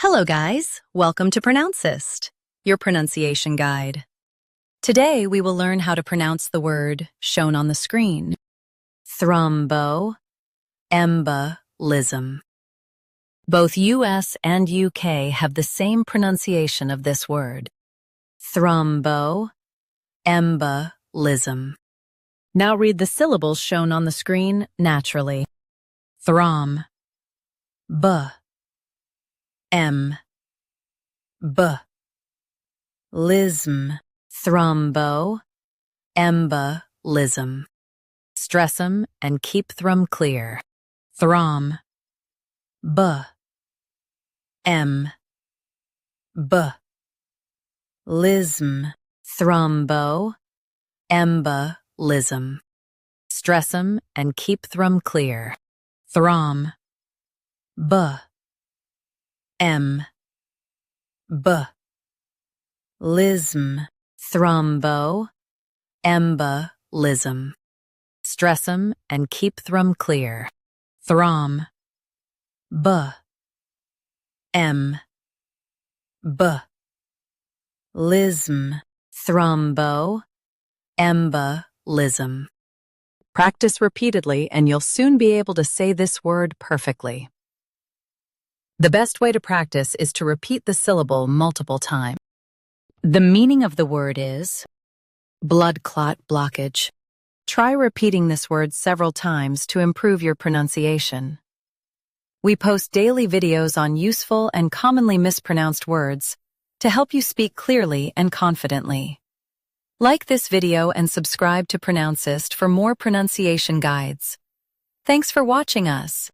Hello guys, welcome to Pronouncist, your pronunciation guide. Today we will learn how to pronounce the word shown on the screen. Thromboembolism. Both US and UK have the same pronunciation of this word. Thromboembolism. Now read the syllables shown on the screen naturally. Throm, b, m, b, lism, thrombo, embolism. Stress 'em and keep thrum clear. Throm, b, m, b, lism, thrombo, embolism. Stress 'em and keep thrum clear. Throm, b, m, b, lism, thrombo, embolism. Stress 'em and keep thrum clear. Throm, b, m, b, lism, thrombo, embolism. Practice repeatedly and you'll soon be able to say this word perfectly. The best way to practice is to repeat the syllable multiple times. The meaning of the word is blood clot blockage. Try repeating this word several times to improve your pronunciation. We post daily videos on useful and commonly mispronounced words to help you speak clearly and confidently. Like this video and subscribe to Pronouncist for more pronunciation guides. Thanks for watching us.